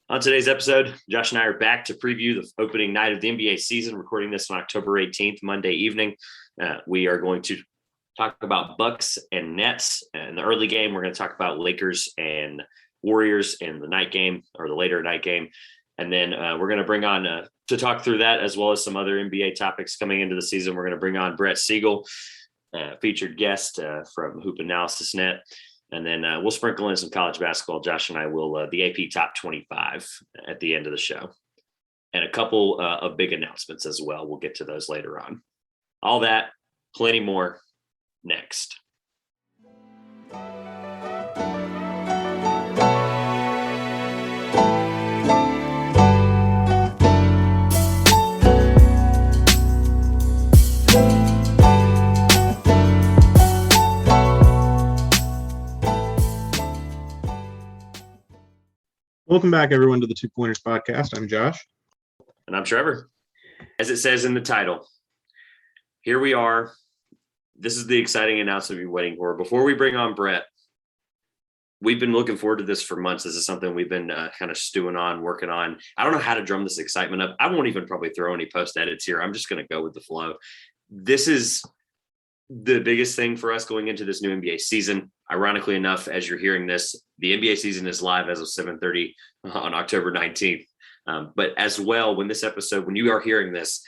On today's episode, Josh and I are back to preview the opening night of the NBA season, recording this on October 18th, Monday evening. We are going to talk about Bucks and Nets in the early game. We're going to talk about Lakers and Warriors in the night game or the later night game. And then we're going to bring on to talk through that as well as some other NBA topics coming into the season. We're going to bring on Brett Siegel, featured guest from Hoop Analysis Net. And then we'll sprinkle in some college basketball. Josh and I will the AP Top 25 at the end of the show. And a couple of big announcements as well. We'll get to those later on. All that, plenty more next. Welcome back, everyone, to the Two Pointers podcast. I'm Josh. And I'm Trevor. As it says in the title, here we are. This is the exciting announcement we've been waiting for. Before we bring on Brett, we've been looking forward to this for months. This is something we've been kind of stewing on, working on. I don't know how to drum this excitement up. I won't even probably throw any post edits here. I'm just going to go with the flow. This is the biggest thing for us going into this new NBA season. Ironically enough, as you're hearing this, the NBA season is live as of 7:30 on October 19th. But as well, when you are hearing this,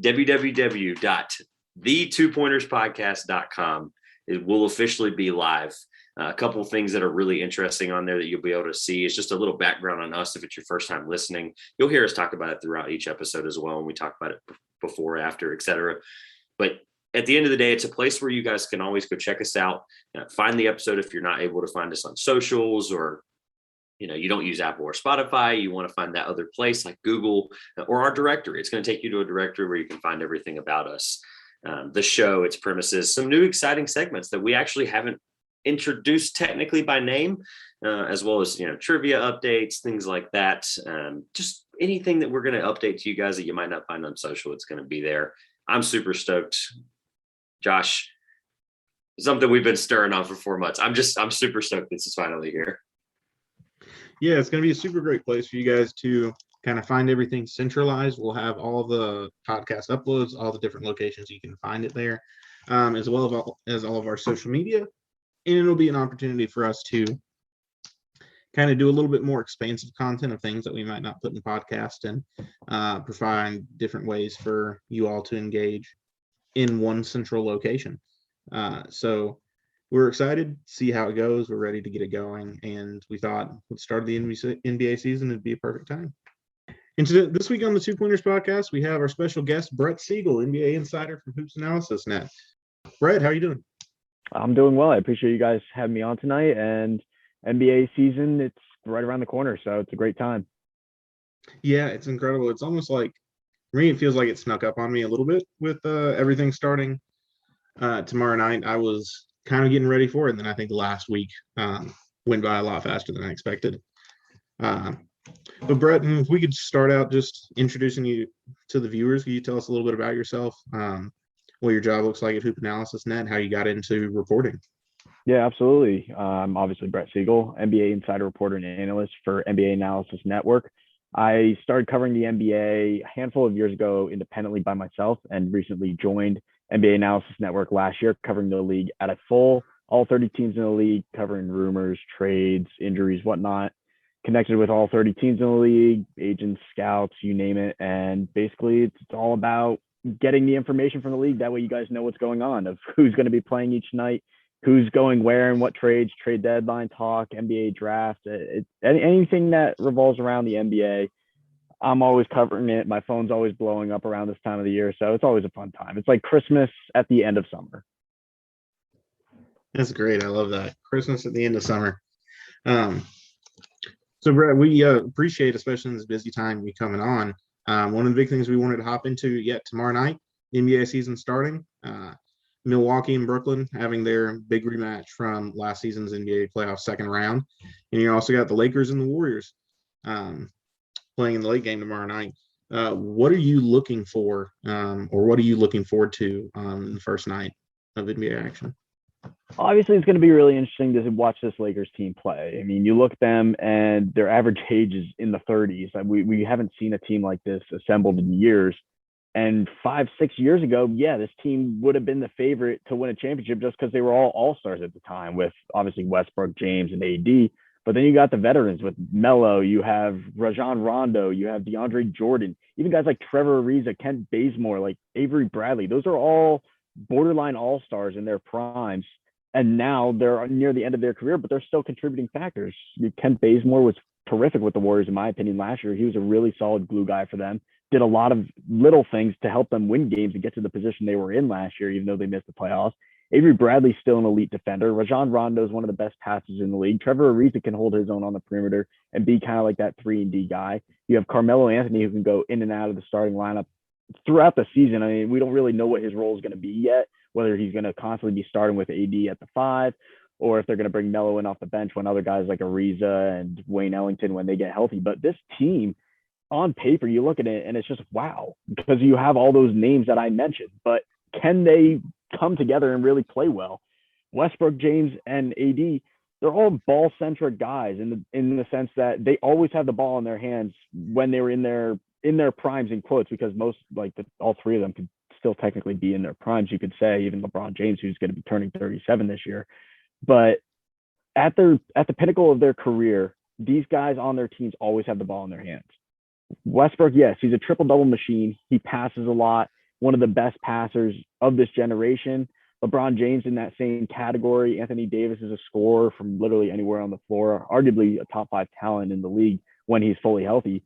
www.thetwopointerspodcast.com, it will officially be live. A couple of things that are really interesting on there that you'll be able to see is just a little background on us. If it's your first time listening, you'll hear us talk about it throughout each episode as well. And we talk about it before, after, et cetera. But at the end of the day, it's a place where you guys can always go check us out. Find the episode if you're not able to find us on socials, or you don't use Apple or Spotify. You want to find that other place like Google or our directory. It's going to take you to a directory where you can find everything about us, the show, its premises, some new exciting segments that we actually haven't introduced technically by name, as well as trivia updates, things like that. Just anything that we're going to update to you guys that you might not find on social, it's going to be there. I'm super stoked. Josh, something we've been stirring on for 4 months. I'm super stoked this is finally here. Yeah, it's going to be a super great place for you guys to kind of find everything centralized. We'll have all the podcast uploads, all the different locations you can find it there, as well as all of our social media. And it'll be an opportunity for us to kind of do a little bit more expansive content of things that we might not put in podcast, and provide different ways for you all to engage in one central location. So we're excited to see how it goes. We're ready to get it going. And we thought with the start of the NBA season, it'd be a perfect time. And this week on the Two Pointers podcast, we have our special guest, Brett Siegel, NBA insider from Hoops Analysis Net. Brett, how are you doing? I'm doing well. I appreciate you guys having me on tonight. And NBA season, it's right around the corner, so it's a great time. Yeah, it's incredible. It's almost like, for me, it feels like it snuck up on me a little bit with everything starting tomorrow night. I was kind of getting ready for it, and then I think last week went by a lot faster than I expected. But Brett, if we could start out just introducing you to the viewers, can you tell us a little bit about yourself, what your job looks like at Hoop Analysis Net, how you got into reporting? Yeah, absolutely. I'm obviously Brett Siegel, NBA insider reporter and analyst for NBA Analysis Network. I started covering the NBA a handful of years ago independently by myself, and recently joined NBA Analysis Network last year, covering the league at a full, all 30 teams in the league, covering rumors, trades, injuries, whatnot. Connected with all 30 teams in the league, agents, scouts, you name it. And basically it's all about getting the information from the league. That way you guys know what's going on, of who's going to be playing each night, who's going where and what trades, trade deadline talk, NBA draft, anything that revolves around the NBA. I'm always covering it. My phone's always blowing up around this time of the year, so it's always a fun time. It's like Christmas at the end of summer. That's great. I love that. Christmas at the end of summer. So, Brett, we appreciate, especially in this busy time, you coming on. One of the big things we wanted to hop into yet tomorrow night, NBA season starting. Milwaukee and Brooklyn having their big rematch from last season's NBA playoff second round. And you also got the Lakers and the Warriors playing in the late game tomorrow night. What are you looking for, or what are you looking forward to in the first night of NBA action? Obviously, it's going to be really interesting to watch this Lakers team play. I mean, you look at them and their average age is in the 30s. We haven't seen a team like this assembled in years. And 5-6 years ago, yeah, this team would have been the favorite to win a championship just because they were all stars at the time, with obviously Westbrook, James, and AD. But then you got the veterans with Melo, you have Rajon Rondo, you have DeAndre Jordan, even guys like Trevor Ariza, Kent Bazemore, like Avery Bradley. Those are all borderline all stars in their primes. And now they're near the end of their career, but they're still contributing factors. Kent Bazemore was terrific with the Warriors, in my opinion, last year. He was a really solid glue guy for them. Did a lot of little things to help them win games and get to the position they were in last year, even though they missed the playoffs. Avery Bradley's still an elite defender. Rajon Rondo is one of the best passers in the league. Trevor Ariza can hold his own on the perimeter and be kind of like that 3-and-D guy. You have Carmelo Anthony, who can go in and out of the starting lineup throughout the season. I mean, we don't really know what his role is going to be yet, whether he's going to constantly be starting with AD at the 5, or if they're going to bring Melo in off the bench when other guys like Ariza and Wayne Ellington, when they get healthy. But this team, on paper, you look at it and it's just wow, because you have all those names that I mentioned, but can they come together and really play well? Westbrook, James, and AD, they're all ball-centric guys in the sense that they always have the ball in their hands when they were in their primes, in quotes, because most, all three of them could still technically be in their primes, you could say, even LeBron James, who's going to be turning 37 this year. But at the pinnacle of their career, these guys on their teams always have the ball in their hands. Westbrook, yes, he's a triple-double machine. He passes a lot, one of the best passers of this generation. LeBron James in that same category. Anthony Davis is a scorer from literally anywhere on the floor, arguably a top 5 talent in the league when he's fully healthy.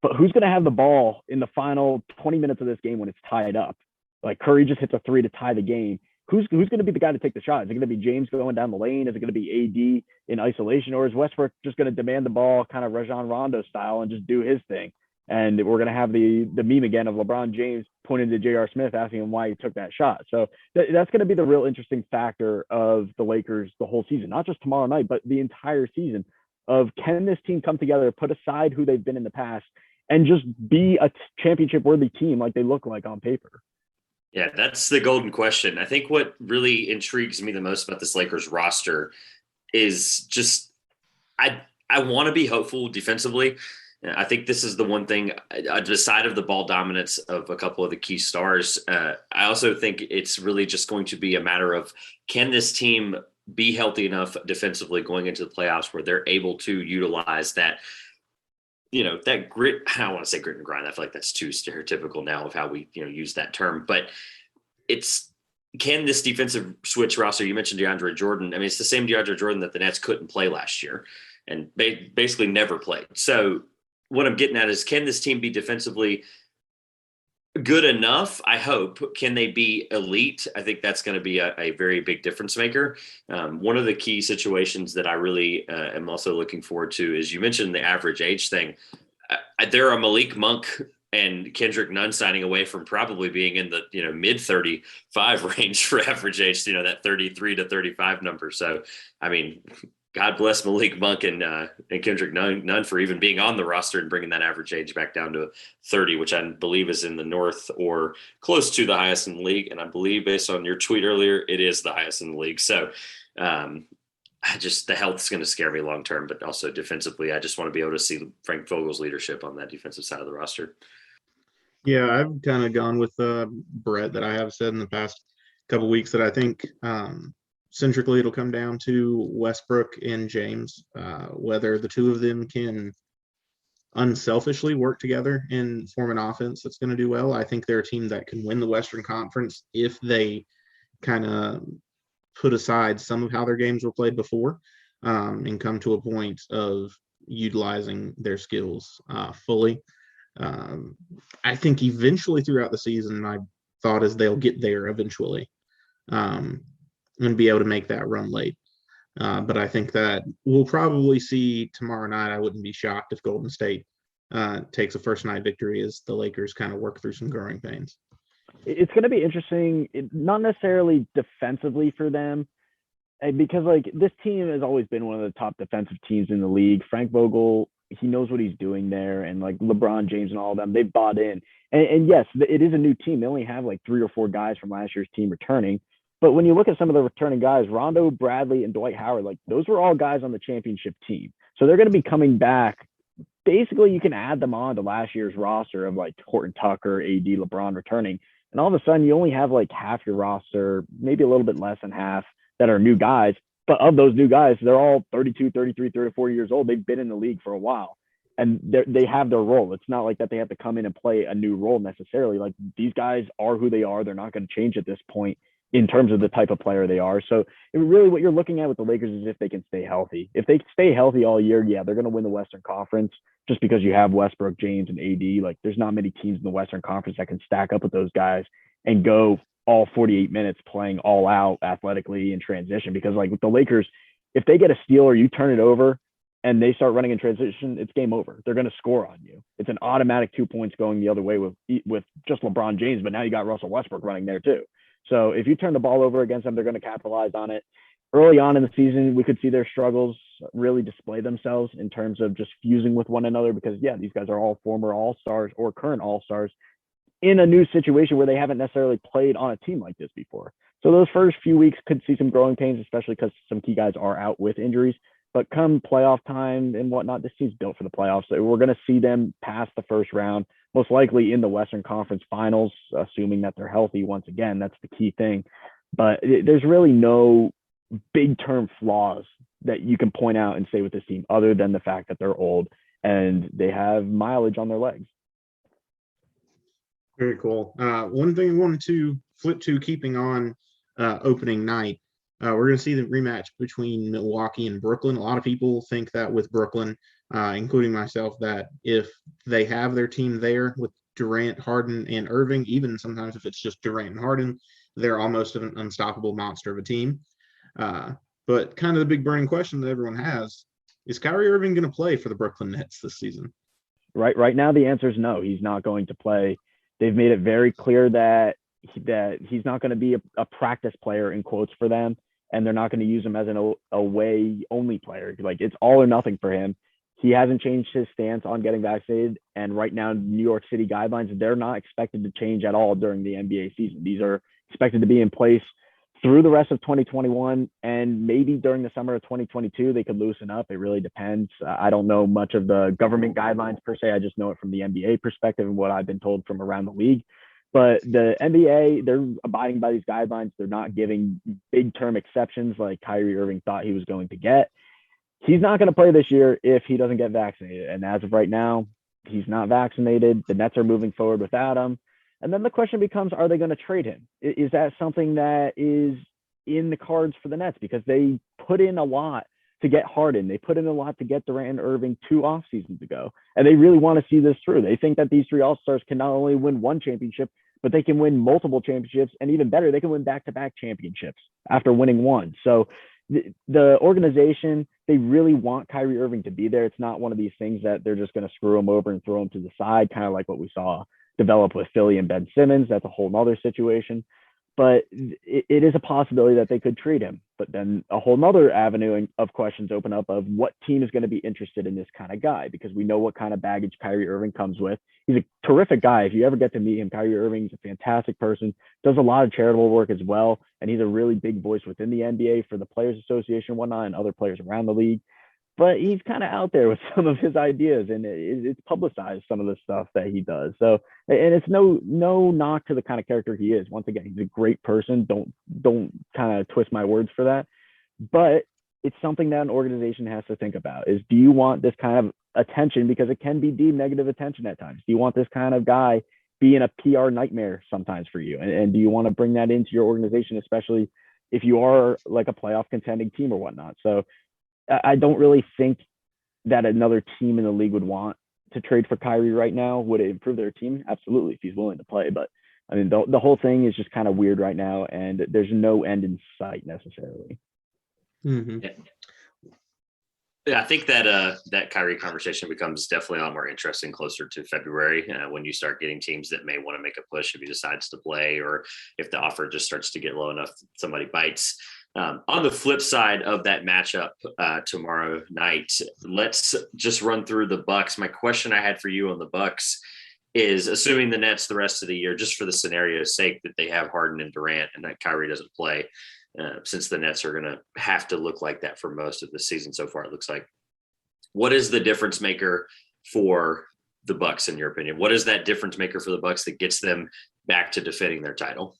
But who's going to have the ball in the final 20 minutes of this game when it's tied up? Like Curry just hits a 3 to tie the game. Who's going to be the guy to take the shot? Is it going to be James going down the lane? Is it going to be AD in isolation? Or is Westbrook just going to demand the ball kind of Rajon Rondo style and just do his thing? And we're going to have the meme again of LeBron James pointing to J.R. Smith, asking him why he took that shot. So that's going to be the real interesting factor of the Lakers the whole season, not just tomorrow night, but the entire season, of can this team come together, put aside who they've been in the past, and just be a championship-worthy team like they look like on paper. Yeah, that's the golden question. I think what really intrigues me the most about this Lakers roster is just I want to be hopeful defensively. I think this is the one thing, aside of the ball dominance of a couple of the key stars, I also think it's really just going to be a matter of, can this team be healthy enough defensively going into the playoffs where they're able to utilize that, that grit. I don't want to say grit and grind. I feel like that's too stereotypical now of how we, use that term, but can this defensive switch roster, you mentioned DeAndre Jordan. I mean, it's the same DeAndre Jordan that the Nets couldn't play last year and basically never played. So what I'm getting at is, can this team be defensively good enough? I hope. Can they be elite? I think that's going to be a very big difference maker. One of the key situations that I really am also looking forward to is, you mentioned the average age thing. There are Malik Monk and Kendrick Nunn signing away from probably being in the mid 35 range for average age, that 33 to 35 number. So, I mean, God bless Malik Monk and Kendrick Nunn for even being on the roster and bringing that average age back down to 30, which I believe is in the north or close to the highest in the league. And I believe, based on your tweet earlier, it is the highest in the league. So the health is going to scare me long term, but also defensively, I just want to be able to see Frank Vogel's leadership on that defensive side of the roster. Yeah, I've kind of gone with Brett, that I have said in the past couple of weeks, that I think centrically it'll come down to Westbrook and James, whether the two of them can unselfishly work together and form an offense that's going to do well. I think they're a team that can win the Western Conference if they kind of put aside some of how their games were played before, and come to a point of utilizing their skills fully. I think eventually throughout the season, my thought is they'll get there eventually, and be able to make that run late. But I think that we'll probably see tomorrow night. I wouldn't be shocked if Golden State takes a first night victory as the Lakers kind of work through some growing pains. It's going to be interesting, not necessarily defensively for them, because this team has always been one of the top defensive teams in the league. Frank Vogel, he knows what he's doing there, and LeBron James and all of them, they've bought in. And yes, it is a new team. They only have 3 or 4 guys from last year's team returning, But when you look at some of the returning guys, Rondo, Bradley, and Dwight Howard, like those were all guys on the championship team. So they're going to be coming back. Basically, you can add them on to last year's roster of like Horton Tucker, AD, LeBron returning. And all of a sudden, you only have like half your roster, maybe a little bit less than half, that are new guys. But of those new guys, they're all 32, 33, 34 years old. They've been in the league for a while. And they have their role. It's not like that they have to come in and play a new role necessarily. Like these guys are who they are. They're not going to change at this point in terms of the type of player they are. So really what you're looking at with the Lakers is if they can stay healthy. If they stay healthy all year, yeah, they're going to win the Western Conference just because you have Westbrook, James, and AD. Like there's not many teams in the Western Conference that can stack up with those guys and go all 48 minutes playing all out athletically in transition. Because like with the Lakers, if they get a steal or you turn it over, and they start running in transition, it's game over. They're going to score on you. It's an automatic 2 points going the other way with just LeBron James, but now you got Russell Westbrook running there too. So if you turn the ball over against them, they're going to capitalize on it. Early on in the season, we could see their struggles really display themselves in terms of just fusing with one another because, yeah, these guys are all former All-Stars or current All-Stars in a new situation where they haven't necessarily played on a team like this before. So those first few weeks could see some growing pains, especially because some key guys are out with injuries. But come playoff time and whatnot, this team's built for the playoffs. So we're going to see them pass the first round, most likely in the Western Conference Finals, assuming that they're healthy. Once again, that's the key thing. But there's really no big-term flaws that you can point out and say with this team other than the fact that they're old and they have mileage on their legs. Very cool. One thing I wanted to flip to, keeping on opening night, we're going to see the rematch between Milwaukee and Brooklyn. A lot of people think that with Brooklyn, including myself, that if they have their team there with Durant, Harden, and Irving, even sometimes if it's just Durant and Harden, they're almost an unstoppable monster of a team. But kind of the big burning question that everyone has is Kyrie Irving going to play for the Brooklyn Nets this season? Right now, the answer is no. He's not going to play. They've made it very clear that he's not going to be a practice player in quotes for them. And they're not going to use him as an away-only player. Like, it's all or nothing for him. He hasn't changed his stance on getting vaccinated. And right now, New York City guidelines, they're not expected to change at all during the NBA season. These are expected to be in place through the rest of 2021. And maybe during the summer of 2022, they could loosen up. It really depends. I don't know much of the government guidelines per se. I just know it from the NBA perspective and what I've been told from around the league. But the NBA, they're abiding by these guidelines. They're not giving big-term exceptions like Kyrie Irving thought he was going to get. He's not going to play this year if he doesn't get vaccinated. And as of right now, he's not vaccinated. The Nets are moving forward without him. And then the question becomes, are they going to trade him? Is that something that is in the cards for the Nets? Because they put in a lot to get Harden. They put in a lot to get Durant and Irving 2 off seasons ago. And they really want to see this through. They think that these 3 All-Stars can not only win one championship, but they can win multiple championships, and even better, they can win back-to-back championships after winning one. So the organization, they really want Kyrie Irving to be there. It's not one of these things that they're just going to screw him over and throw him to the side, kind of like what we saw develop with Philly and Ben Simmons. That's a whole nother situation. But it is a possibility that they could trade him. But then a whole nother avenue of questions open up of what team is going to be interested in this kind of guy, because we know what kind of baggage Kyrie Irving comes with. He's a terrific guy. If you ever get to meet him, Kyrie Irving's a fantastic person, does a lot of charitable work as well. And he's a really big voice within the NBA for the Players Association and whatnot and other players around the league. But he's kind of out there with some of his ideas, and it's publicized some of the stuff that he does. So, and it's no knock to the kind of character he is. Once again, he's a great person. Don't kind of twist my words for that. But it's something that an organization has to think about is, do you want this kind of attention? Because it can be deemed negative attention at times. Do you want this kind of guy being a PR nightmare sometimes for you? And do you want to bring that into your organization, especially if you are like a playoff contending team or whatnot? So I don't really think that another team in the league would want to trade for Kyrie right now. Would it improve their team? Absolutely, if he's willing to play. But I mean, the whole thing is just kind of weird right now, and there's no end in sight necessarily. Mm-hmm. Yeah, I think that that Kyrie conversation becomes definitely a lot more interesting closer to February when you start getting teams that may want to make a push if he decides to play, or if the offer just starts to get low enough somebody bites. On the flip side of that matchup tomorrow night, let's just run through the Bucks. My question I had for you on the Bucks is assuming the Nets the rest of the year, just for the scenario's sake that they have Harden and Durant and that Kyrie doesn't play, since the Nets are going to have to look like that for most of the season so far, it looks like. What is the difference maker for the Bucks, in your opinion? What is that difference maker for the Bucks that gets them back to defending their title?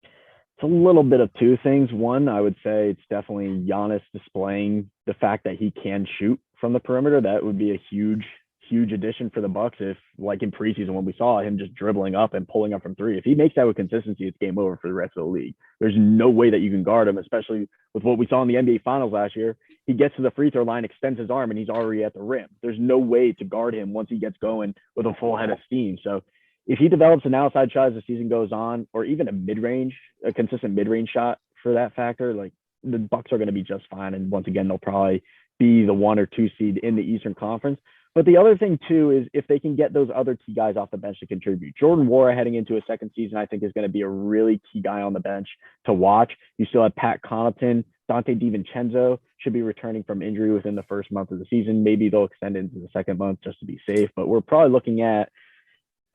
It's a little bit of two things. One, I would say it's definitely Giannis displaying the fact that he can shoot from the perimeter. That would be a huge addition for the Bucks if, like in preseason, when we saw him just dribbling up and pulling up from three. If he makes that with consistency, it's game over for the rest of the league. There's no way that you can guard him, especially with what we saw in the NBA Finals last year. He gets to the free throw line, extends his arm, and he's already at the rim. There's no way to guard him once he gets going with a full head of steam. So if he develops an outside shot as the season goes on, or even a consistent mid-range shot for that factor, like the Bucks are going to be just fine. And once again, they'll probably be the 1 or 2 seed in the Eastern Conference. But the other thing, too, is if they can get those other key guys off the bench to contribute. Jordan Nwora heading into a second season, I think, is going to be a really key guy on the bench to watch. You still have Pat Connaughton. Dante DiVincenzo should be returning from injury within the first month of the season. Maybe they'll extend it into the second month just to be safe. But we're probably looking at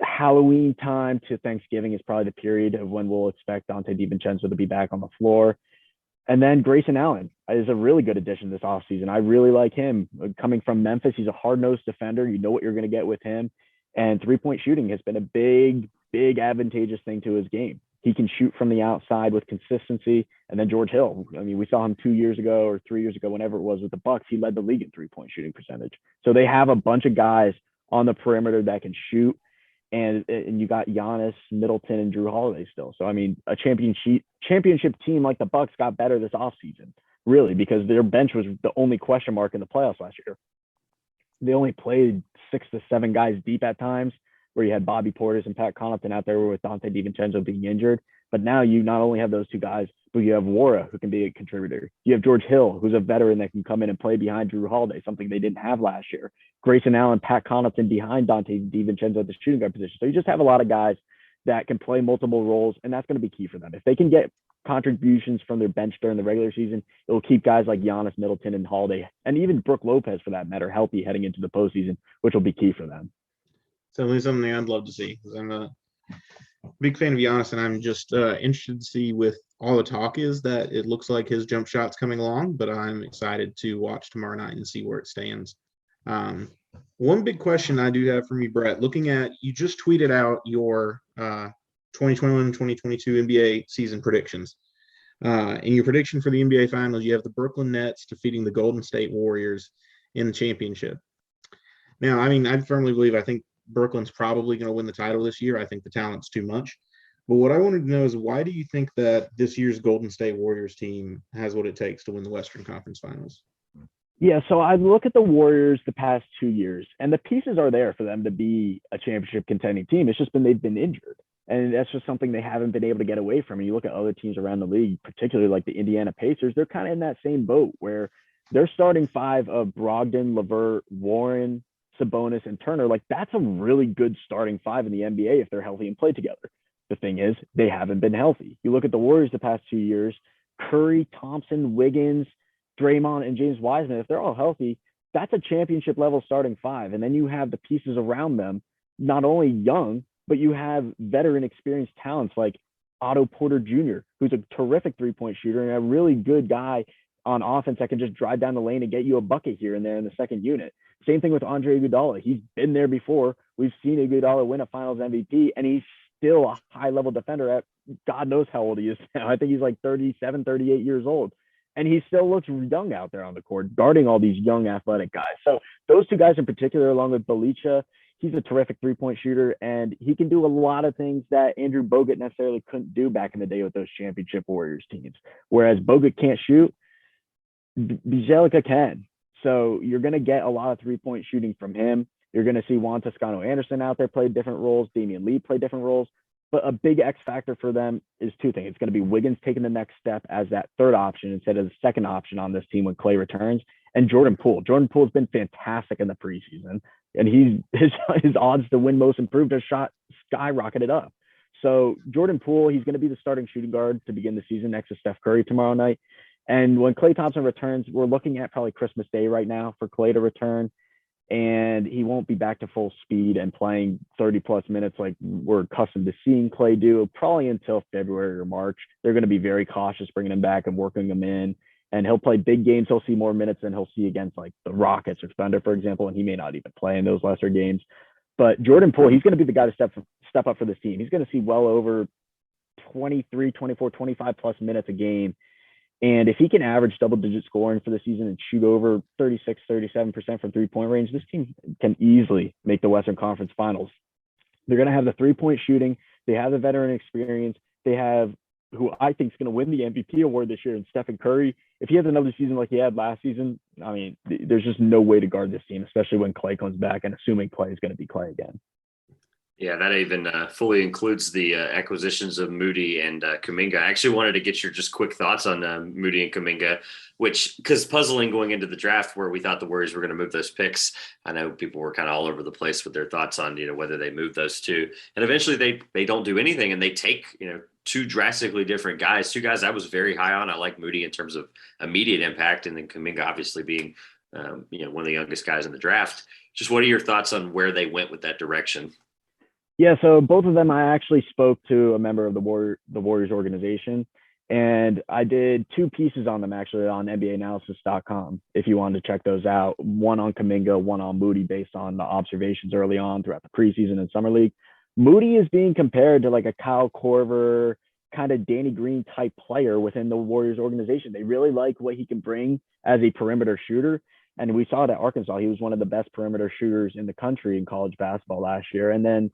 Halloween time to Thanksgiving is probably the period of when we'll expect Dante DiVincenzo to be back on the floor. And then Grayson Allen is a really good addition this offseason. I really like him. Coming from Memphis, he's a hard-nosed defender. You know what you're going to get with him. And three-point shooting has been a big advantageous thing to his game. He can shoot from the outside with consistency. And then George Hill. I mean, we saw him 2 years ago or 3 years ago, whenever it was with the Bucks. He led the league in three-point shooting percentage. So they have a bunch of guys on the perimeter that can shoot. And you got Giannis, Middleton, and Drew Holiday still. So, I mean, a championship team like the Bucks got better this offseason, really, because their bench was the only question mark in the playoffs last year. They only played 6 to 7 guys deep at times, where you had Bobby Portis and Pat Connaughton out there with Dante DiVincenzo being injured. But now you not only have those two guys, but you have Nwora, who can be a contributor. You have George Hill, who's a veteran that can come in and play behind Drew Holiday, something they didn't have last year. Grayson Allen, Pat Connaughton behind Dante DiVincenzo at the shooting guard position. So you just have a lot of guys that can play multiple roles, and that's going to be key for them. If they can get contributions from their bench during the regular season, it will keep guys like Giannis, Middleton, and Holiday, and even Brook Lopez, for that matter, healthy heading into the postseason, which will be key for them. Certainly something I'd love to see. I'm a big fan of Giannis, and I'm just interested to see with all the talk is that it looks like his jump shot's coming along, but I'm excited to watch tomorrow night and see where it stands. One big question I do have from you, Brett, looking at, you just tweeted out your 2021-2022 NBA season predictions. In your prediction for the NBA Finals, you have the Brooklyn Nets defeating the Golden State Warriors in the championship. Now, I mean, I firmly believe, I think Brooklyn's probably going to win the title this year. I think the talent's too much. But what I wanted to know is, why do you think that this year's Golden State Warriors team has what it takes to win the Western Conference Finals? Yeah, so I look at the Warriors the past 2 years, and the pieces are there for them to be a championship contending team. It's just been they've been injured, and that's just something they haven't been able to get away from. And you look at other teams around the league, particularly like the Indiana Pacers, they're kind of in that same boat where they're starting 5 of Brogdon, LeVert, Warren, Sabonis, and Turner. Like, that's a really good starting 5 in the NBA if they're healthy and play together. The thing is, they haven't been healthy. You look at the Warriors the past 2 years, Curry, Thompson, Wiggins, Draymond, and James Wiseman, if they're all healthy, that's a championship level starting 5. And then you have the pieces around them, not only young, but you have veteran experienced talents like Otto Porter Jr., who's a terrific three-point shooter and a really good guy on offense that can just drive down the lane and get you a bucket here and there in the second unit. Same thing with Andre Iguodala. He's been there before. We've seen Iguodala win a finals MVP, and he's still a high-level defender at God knows how old he is now. I think he's like 37, 38 years old. And he still looks young out there on the court, guarding all these young athletic guys. So those two guys in particular, along with Belicha, he's a terrific three-point shooter, and he can do a lot of things that Andrew Bogut necessarily couldn't do back in the day with those championship Warriors teams. Whereas Bogut can't shoot, Bjelica can. So you're going to get a lot of three-point shooting from him. You're going to see Juan Toscano-Anderson out there play different roles. Damian Lee play different roles. But a big X factor for them is two things. It's going to be Wiggins taking the next step as that third option instead of the second option on this team when Clay returns, and Jordan Poole. Jordan Poole's been fantastic in the preseason, and his odds to win most improved have shot skyrocketed up. So Jordan Poole, he's going to be the starting shooting guard to begin the season next to Steph Curry tomorrow night. And when Klay Thompson returns, we're looking at probably Christmas Day right now for Klay to return. and he won't be back to full speed and playing 30 plus minutes like we're accustomed to seeing Clay do probably until February or March. They're going to be very cautious bringing him back and working him in, and he'll play big games. He'll see more minutes than he'll see against like the Rockets or Thunder, for example, and he may not even play in those lesser games. But Jordan Poole, he's going to be the guy to step up for this team. He's going to see well over 23, 24, 25 plus minutes a game. And if he can average double-digit scoring for the season and shoot over 36, 37% from three-point range, this team can easily make the Western Conference Finals. They're going to have the three-point shooting. They have the veteran experience. They have who I think is going to win the MVP award this year, and Stephen Curry. If he has another season like he had last season, I mean, there's just no way to guard this team, especially when Clay comes back and assuming Clay is going to be Clay again. Yeah, that even fully includes the acquisitions of Moody and Kuminga. I actually wanted to get your just quick thoughts on Moody and Kuminga, which, because puzzling going into the draft where we thought the Warriors were going to move those picks. I know people were kind of all over the place with their thoughts on, whether they move those two. And eventually they don't do anything, and they take, two drastically different guys, two guys I was very high on. I like Moody in terms of immediate impact, and then Kuminga obviously being, one of the youngest guys in the draft. Just what are your thoughts on where they went with that direction? Yeah, so both of them, I actually spoke to a member of the Warriors organization, and I did two pieces on them actually on NBAanalysis.com if you wanted to check those out. One on Kuminga, one on Moody based on the observations early on throughout the preseason and summer league. Moody is being compared to like a Kyle Korver, kind of Danny Green type player within the Warriors organization. They really like what he can bring as a perimeter shooter. And we saw it at Arkansas. He was one of the best perimeter shooters in the country in college basketball last year. And then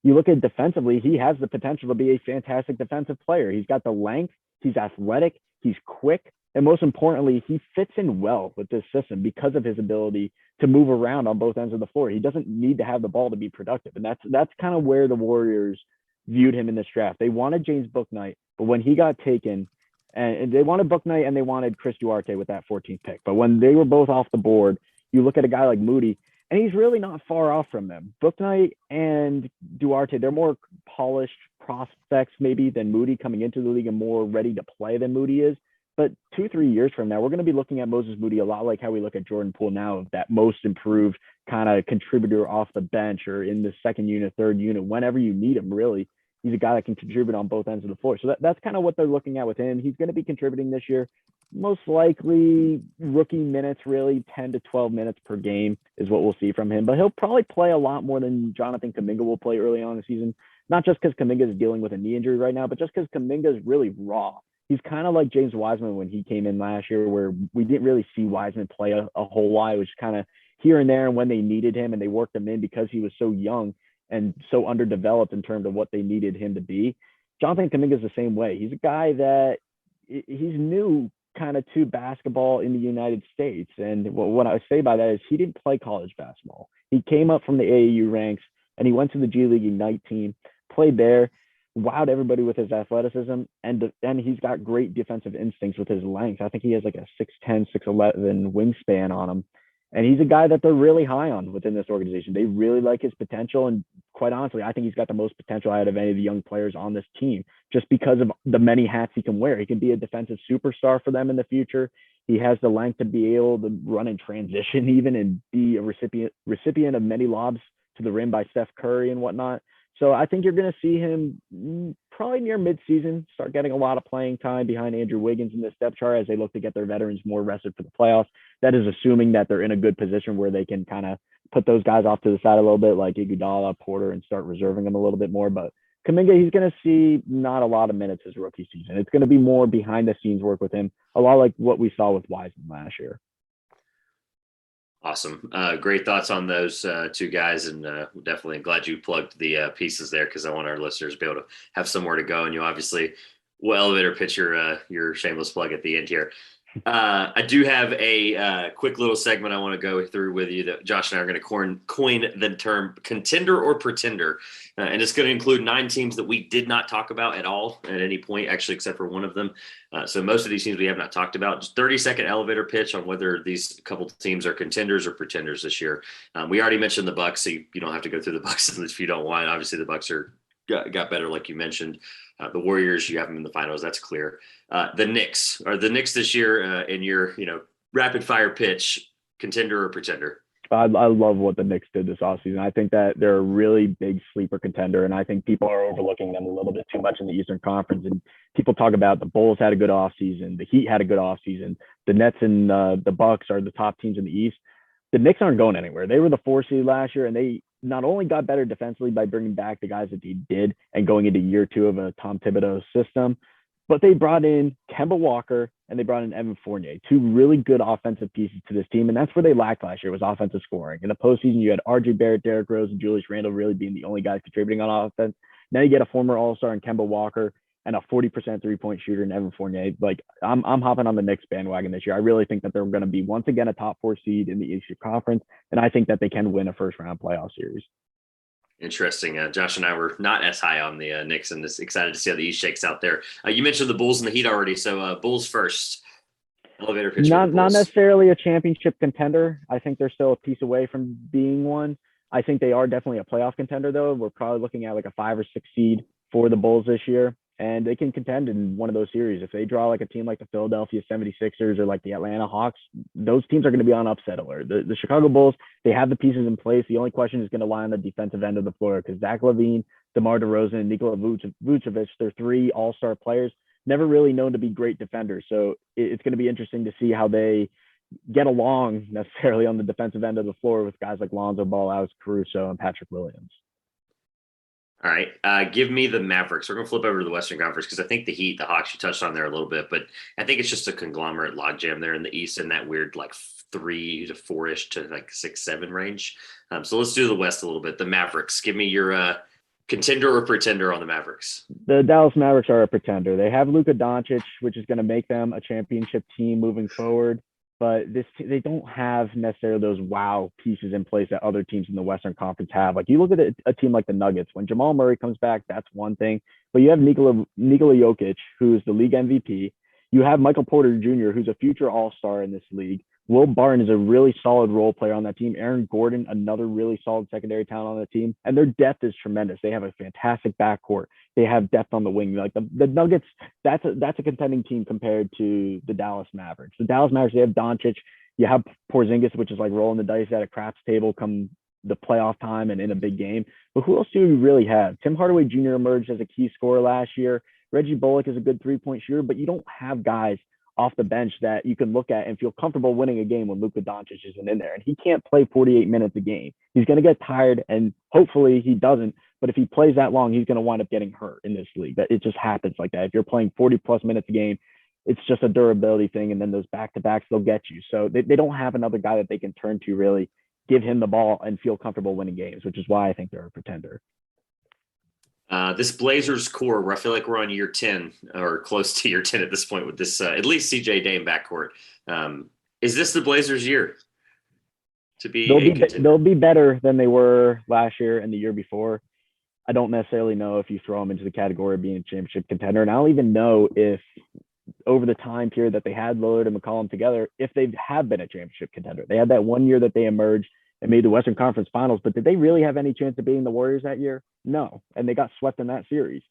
you look at defensively, he has the potential to be a fantastic defensive player. He's got the length, he's athletic, he's quick, and most importantly, he fits in well with this system because of his ability to move around on both ends of the floor. He doesn't need to have the ball to be productive, and that's kind of where the Warriors viewed him in this draft. They wanted James Bouknight, but when he got taken, and they wanted Bouknight and they wanted Chris Duarte with that 14th pick, but when they were both off the board, you look at a guy like Moody, and he's really not far off from them. Bouknight and Duarte, they're more polished prospects maybe than Moody coming into the league and more ready to play than Moody is. But 2-3 years from now, we're going to be looking at Moses Moody a lot like how we look at Jordan Poole now, that most improved kind of contributor off the bench or in the second unit, third unit, whenever you need him, really. He's a guy that can contribute on both ends of the floor. So that's kind of what they're looking at with him. He's going to be contributing this year. Most likely rookie minutes, really 10 to 12 minutes per game is what we'll see from him. But he'll probably play a lot more than Jonathan Kuminga will play early on in the season. Not just because Kuminga is dealing with a knee injury right now, but just because Kuminga is really raw. He's kind of like James Wiseman when he came in last year, where we didn't really see Wiseman play a whole lot. It was kind of here and there, and when they needed him and they worked him in because he was so young and so underdeveloped in terms of what they needed him to be. Jonathan Kuminga is the same way. He's a guy that he's new kind of to basketball in the United States. And what I say by that is he didn't play college basketball. He came up from the AAU ranks and he went to the G League Ignite team, played there, wowed everybody with his athleticism, and he's got great defensive instincts with his length. I think he has like a 6'10", 6'11" wingspan on him. And he's a guy that they're really high on within this organization. They really like his potential. And quite honestly, I think he's got the most potential out of any of the young players on this team, just because of the many hats he can wear. He can be a defensive superstar for them in the future. He has the length to be able to run in transition even and be a recipient of many lobs to the rim by Steph Curry and whatnot. So I think you're going to see him probably near midseason start getting a lot of playing time behind Andrew Wiggins in this depth chart as they look to get their veterans more rested for the playoffs. That is assuming that they're in a good position where they can kind of put those guys off to the side a little bit, like Iguodala, Porter, and start reserving them a little bit more. But Kuminga, he's going to see not a lot of minutes his rookie season. It's going to be more behind the scenes work with him, a lot like what we saw with Wiseman last year. Awesome. Great thoughts on those two guys. And definitely glad you plugged the pieces there because I want our listeners to be able to have somewhere to go. And you obviously will elevator pitch your shameless plug at the end here. I do have a quick little segment I want to go through with you that Josh and I are going to coin the term contender or pretender. And it's going to include 9 teams that we did not talk about at all at any point, actually, except for one of them. So most of these teams we have not talked about. Just 30-second elevator pitch on whether these couple of teams are contenders or pretenders this year. We already mentioned the Bucks, so you don't have to go through the Bucks if you don't want. Obviously, the Bucks got better, like you mentioned. The Warriors, you have them in the finals. That's clear. The Knicks this year in your rapid fire pitch, contender or pretender? I love what the Knicks did this offseason. I think that they're a really big sleeper contender, and I think people are overlooking them a little bit too much in the Eastern Conference. And people talk about the Bulls had a good offseason, the Heat had a good offseason, the Nets and the Bucks are the top teams in the East. The Knicks aren't going anywhere. They were the 4 seed last year, and they not only got better defensively by bringing back the guys that they did and going into year 2 of a Tom Thibodeau system, but they brought in Kemba Walker and they brought in Evan Fournier, 2 really good offensive pieces to this team. And that's where they lacked last year, was offensive scoring. In the postseason, you had RJ Barrett, Derrick Rose, and Julius Randle really being the only guys contributing on offense. Now you get a former All-Star in Kemba Walker and a 40% three-point shooter in Evan Fournier. Like, I'm hopping on the Knicks bandwagon this year. I really think that they're going to be, once again, a top 4 seed in the Eastern Conference. And I think that they can win a first-round playoff series. Interesting. Josh and I were not as high on the Knicks, and just excited to see how the East shakes out there. You mentioned the Bulls and the Heat already, so Bulls first. Elevator pitch. Not necessarily a championship contender. I think they're still a piece away from being one. I think they are definitely a playoff contender, though. We're probably looking at like a 5 or 6 seed for the Bulls this year, and they can contend in one of those series. If they draw like a team like the Philadelphia 76ers or like the Atlanta Hawks, those teams are going to be on upset alert. The Chicago Bulls, they have the pieces in place. The only question is going to lie on the defensive end of the floor, because Zach LaVine, DeMar DeRozan, and Nikola Vucevic, they're 3 all-star players, never really known to be great defenders. So it's going to be interesting to see how they get along necessarily on the defensive end of the floor with guys like Lonzo Ball, Alex Caruso, and Patrick Williams. All right. Give me the Mavericks. We're going to flip over to the Western Conference because I think the Heat, the Hawks, you touched on there a little bit, but I think it's just a conglomerate logjam there in the East in that weird like 3 to 4-ish to like 6, 7 range. So let's do the West a little bit. The Mavericks. Give me your contender or pretender on the Mavericks. The Dallas Mavericks are a pretender. They have Luka Doncic, which is going to make them a championship team moving forward. But they don't have necessarily those wow pieces in place that other teams in the Western Conference have. Like, you look at a team like the Nuggets, when Jamal Murray comes back, that's one thing. But you have Nikola Jokic, who's the league MVP. You have Michael Porter Jr., who's a future all-star in this league. Will Barton is a really solid role player on that team. Aaron Gordon, another really solid secondary talent on the team. And their depth is tremendous. They have a fantastic backcourt. They have depth on the wing. Like the Nuggets, that's a contending team compared to the Dallas Mavericks. The Dallas Mavericks, they have Doncic. You have Porzingis, which is like rolling the dice at a craps table come the playoff time and in a big game. But who else do we really have? Tim Hardaway Jr. emerged as a key scorer last year. Reggie Bullock is a good 3-point shooter, but you don't have guys off the bench that you can look at and feel comfortable winning a game when Luka Doncic isn't in there. And he can't play 48 minutes a game. He's going to get tired, and hopefully he doesn't. But if he plays that long, he's going to wind up getting hurt in this league. That it just happens like that. If you're playing 40-plus minutes a game, it's just a durability thing, and then those back-to-backs, they'll get you. So they don't have another guy that they can turn to really give him the ball and feel comfortable winning games, which is why I think they're a pretender. This Blazers core, where I feel like we're on year 10 or close to year 10 at this point with this, at least CJ Dame backcourt. Is this the Blazers' year to be? They'll be better than they were last year and the year before. I don't necessarily know if you throw them into the category of being a championship contender. And I don't even know if over the time period that they had Lillard and McCollum together, if they have been a championship contender. They had that one year that they emerged and made the Western Conference Finals, but did they really have any chance of beating the Warriors that year? No, and they got swept in that series.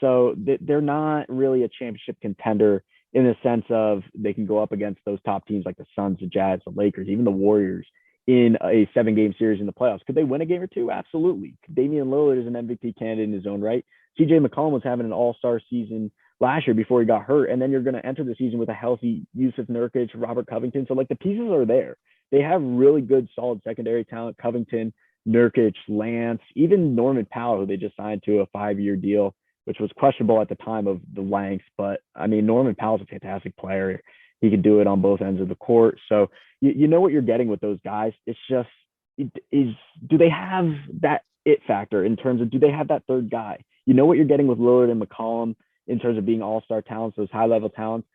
So they're not really a championship contender in the sense of they can go up against those top teams like the Suns, the Jazz, the Lakers, even the Warriors in a 7-game series in the playoffs. Could they win a game or two? Absolutely. Damian Lillard is an MVP candidate in his own right. CJ McCollum was having an all-star season last year before he got hurt, and then you're going to enter the season with a healthy Yusuf Nurkic, Robert Covington. So, like, the pieces are there. They have really good, solid secondary talent. Covington, Nurkic, Lance, even Norman Powell, who they just signed to a 5-year deal, which was questionable at the time of the length. But, I mean, Norman Powell's a fantastic player. He can do it on both ends of the court. So you know what you're getting with those guys. It's just, do they have that it factor in terms of, do they have that third guy? You know what you're getting with Lillard and McCollum in terms of being all-star talents, those high-level talents.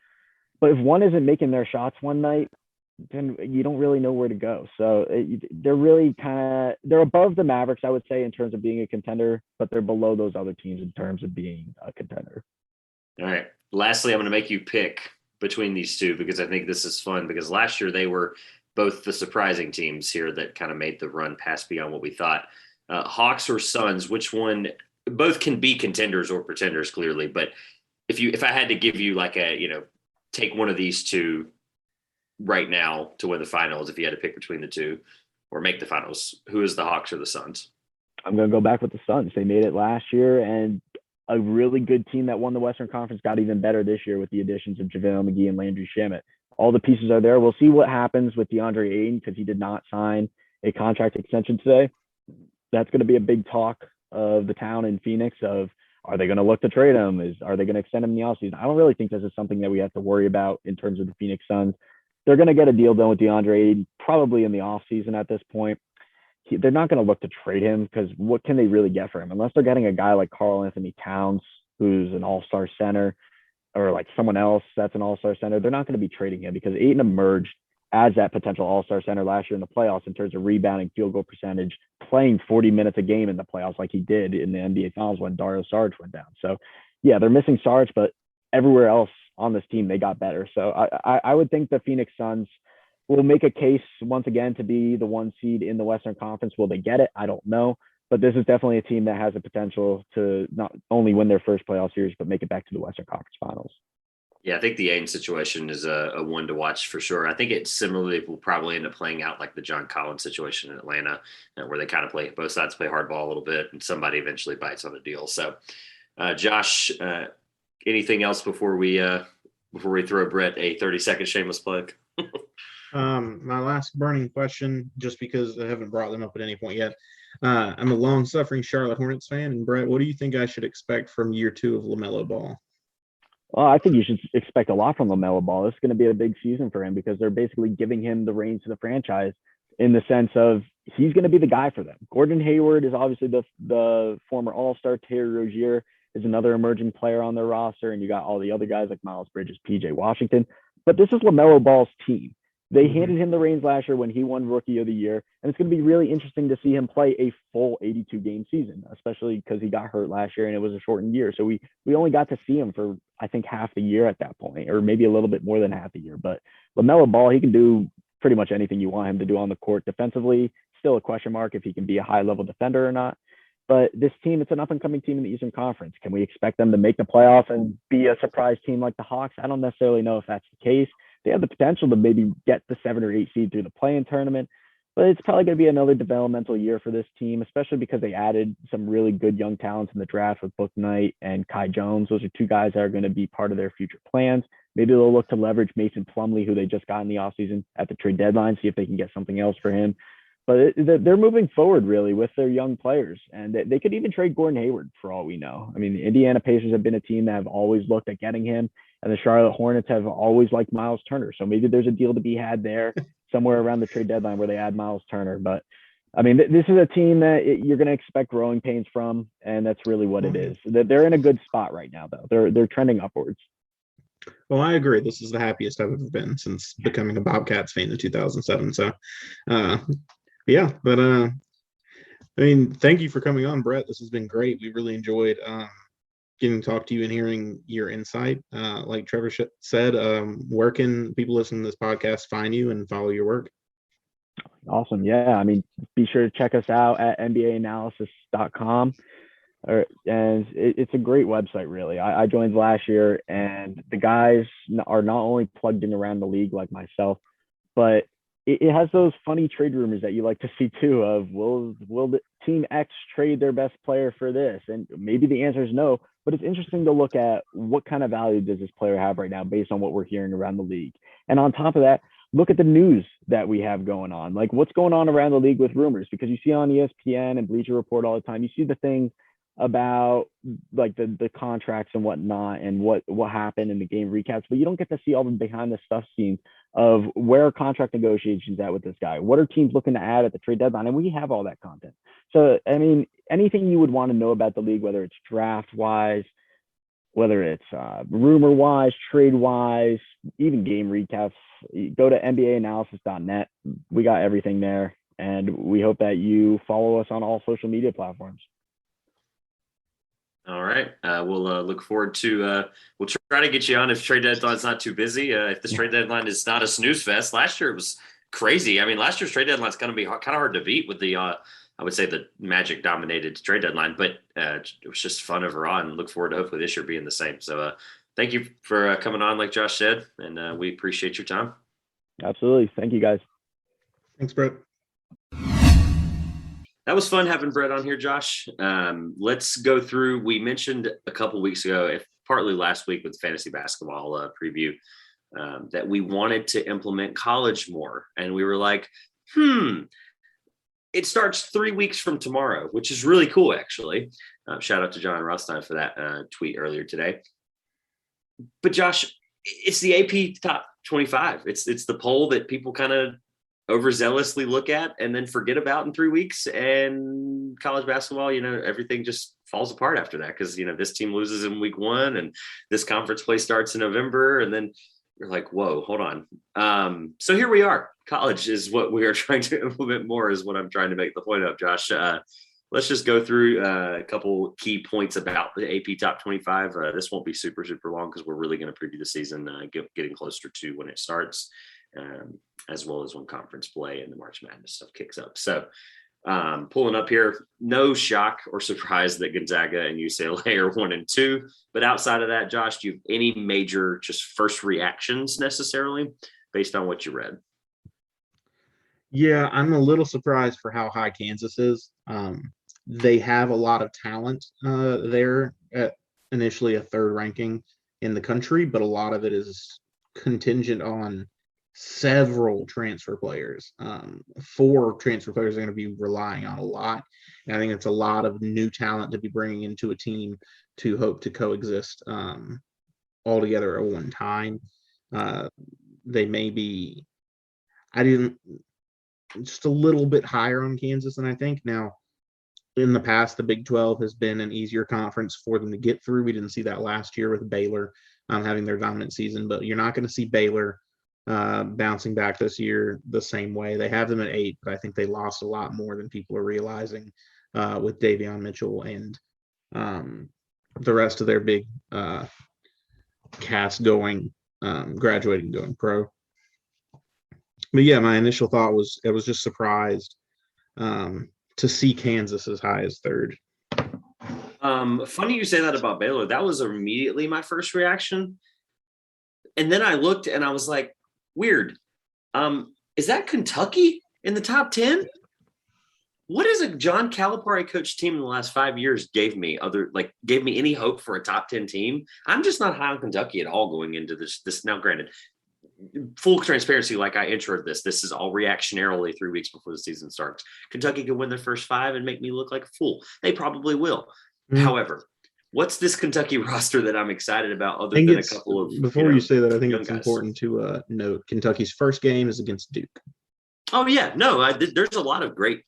But if one isn't making their shots one night, then you don't really know where to go. So they're really they're above the Mavericks, I would say, in terms of being a contender, but they're below those other teams in terms of being a contender. All right. Lastly, I'm going to make you pick between these two because I think this is fun because last year they were both the surprising teams here that kind of made the run past beyond what we thought. Hawks or Suns, which one? Both can be contenders or pretenders, clearly. But if I had to give you like take one of these two right now to win the finals, if you had to pick between the two, or make the finals? Who is the Hawks or the Suns? I'm going to go back with the Suns. They made it last year, and a really good team that won the Western Conference got even better this year with the additions of JaVale McGee and Landry Shamet. All the pieces are there. We'll see what happens with DeAndre Ayton because he did not sign a contract extension today. That's going to be a big talk of the town in Phoenix of, are they going to look to trade him? Are they going to extend him in the offseason? I don't really think this is something that we have to worry about in terms of the Phoenix Suns. They're going to get a deal done with DeAndre Ayton probably in the offseason at this point. They're not going to look to trade him because what can they really get for him? Unless they're getting a guy like Karl Anthony Towns, who's an all-star center, or like someone else that's an all-star center, they're not going to be trading him because Ayton emerged as that potential all-star center last year in the playoffs in terms of rebounding, field goal percentage, playing 40 minutes a game in the playoffs like he did in the NBA Finals when Dario Saric went down. So, yeah, they're missing Saric, but everywhere else on this team, they got better. So I would think the Phoenix Suns will make a case once again to be the 1 seed in the Western Conference. Will they get it? I don't know. But this is definitely a team that has the potential to not only win their first playoff series, but make it back to the Western Conference Finals. Yeah, I think the Ayton situation is a one to watch for sure. I think it similarly will probably end up playing out like the John Collins situation in Atlanta, where they kind of play, both sides play hardball a little bit, and somebody eventually bites on a deal. So, Josh, anything else before we throw Brett a 30-second shameless plug? My last burning question, just because I haven't brought them up at any point yet. I'm a long-suffering Charlotte Hornets fan, and Brett, what do you think I should expect from year 2 of LaMelo Ball? Well, I think you should expect a lot from LaMelo Ball. This is going to be a big season for him because they're basically giving him the reins to the franchise in the sense of he's going to be the guy for them. Gordon Hayward is obviously the former All-Star. Terry Rozier is another emerging player on their roster, and you got all the other guys like Miles Bridges, PJ Washington. But this is LaMelo Ball's team. They handed him the reins last year when he won Rookie of the Year, and it's going to be really interesting to see him play a full 82-game season, especially because he got hurt last year and it was a shortened year. So we only got to see him for, I think, half the year at that point, or maybe a little bit more than half the year. But LaMelo Ball, he can do pretty much anything you want him to do on the court. Defensively, still a question mark if he can be a high-level defender or not. But this team, it's an up-and-coming team in the Eastern Conference. Can we expect them to make the playoffs and be a surprise team like the Hawks? I don't necessarily know if that's the case. They have the potential to maybe get the 7 or 8 seed through the play-in tournament, but it's probably going to be another developmental year for this team, especially because they added some really good young talents in the draft with Book Knight and Kai Jones. Those are 2 guys that are going to be part of their future plans. Maybe they'll look to leverage Mason Plumlee, who they just got in the offseason at the trade deadline, see if they can get something else for him. But they're moving forward, really, with their young players. And they could even trade Gordon Hayward, for all we know. I mean, the Indiana Pacers have been a team that have always looked at getting him. And the Charlotte Hornets have always liked Miles Turner. So maybe there's a deal to be had there somewhere around the trade deadline where they add Miles Turner. But, I mean, this is a team that you're going to expect growing pains from, and that's really what it is. They're in a good spot right now, though. They're trending upwards. Well, I agree. This is the happiest I've ever been since becoming a Bobcats fan in 2007. So, yeah. But, I mean, thank you for coming on, Brett. This has been great. We really enjoyed getting to talk to you and hearing your insight. Like Trevor said, where can people listening to this podcast find you and follow your work? Awesome. Yeah. I mean, be sure to check us out at nbaanalysis.com. And it's a great website, really. I joined last year, and the guys are not only plugged in around the league like myself, but it has those funny trade rumors that you like to see too of will the team X trade their best player for this? And maybe the answer is no, but it's interesting to look at what kind of value does this player have right now based on what we're hearing around the league. And on top of that, look at the news that we have going on, like what's going on around the league with rumors, because you see on ESPN and Bleacher Report all the time, you see the things about like the contracts and whatnot and what happened in the game recaps, but you don't get to see all the behind the stuff scenes of where are contract negotiations at with this guy, what are teams looking to add at the trade deadline, and we have all that content. So I mean, anything you would want to know about the league, whether it's draft wise, whether it's rumor wise, trade wise, even game recaps, go to nbaanalysis.net. We got everything there, and we hope that you follow us on all social media platforms. All right. We'll look forward to we'll try to get you on if trade deadline's not too busy. If this trade deadline is not a snooze fest. Last year it was crazy. I mean, last year's trade deadline is going to be kind of hard to beat with the I would say the Magic dominated trade deadline, but it was just fun overall, and look forward to hopefully this year being the same. So thank you for coming on, like Josh said, and we appreciate your time. Absolutely. Thank you, guys. Thanks, Brett. That was fun having Brett on here, Josh. Let's go through. We mentioned a couple weeks ago, if partly last week with fantasy basketball preview, that we wanted to implement college more. And we were like, it starts 3 weeks from tomorrow, which is really cool, actually. Shout out to John Rothstein for that tweet earlier today. But Josh, it's the AP top 25. It's the poll that people kind of overzealously look at and then forget about in 3 weeks. And college basketball, everything just falls apart after that because, this team loses in week 1 and this conference play starts in November. And then you're like, whoa, hold on. So here we are. College is what we are trying to implement more, is what I'm trying to make the point of, Josh. Let's just go through a couple key points about the AP Top 25. This won't be super, super long because we're really going to preview the season, getting closer to when it starts, as well as when conference play and the March Madness stuff kicks up. So pulling up here, no shock or surprise that Gonzaga and UCLA are 1 and 2. But outside of that, Josh, do you have any major just first reactions necessarily based on what you read? Yeah, I'm a little surprised for how high Kansas is. They have a lot of talent there at initially a 3rd ranking in the country, but a lot of it is contingent on several transfer players. 4 transfer players are going to be relying on a lot. And I think it's a lot of new talent to be bringing into a team to hope to coexist all together at one time. They may be, just a little bit higher on Kansas than I think. Now, in the past, the Big 12 has been an easier conference for them to get through. We didn't see that last year with Baylor having their dominant season, but you're not going to see Baylor bouncing back this year the same way. They have them at 8, but I think they lost a lot more than people are realizing with Davion Mitchell and the rest of their big cast graduating, going pro. But yeah, my initial thought was I was just surprised to see Kansas as high as 3rd. Funny you say that about Baylor. That was immediately my first reaction. And then I looked and I was like, weird. Is that Kentucky in the top 10? What is a John Calipari coached team in the last 5 years gave me any hope for a top 10 team? I'm just not high on Kentucky at all going into this. Now, granted, full transparency, like I introed this is all reactionarily 3 weeks before the season starts. Kentucky could win their first 5 and make me look like a fool. They probably will. However, what's this Kentucky roster that I'm excited about other than a couple of before you say that, I think it's important to note Kentucky's first game is against Duke. Oh yeah, no, there's a lot of great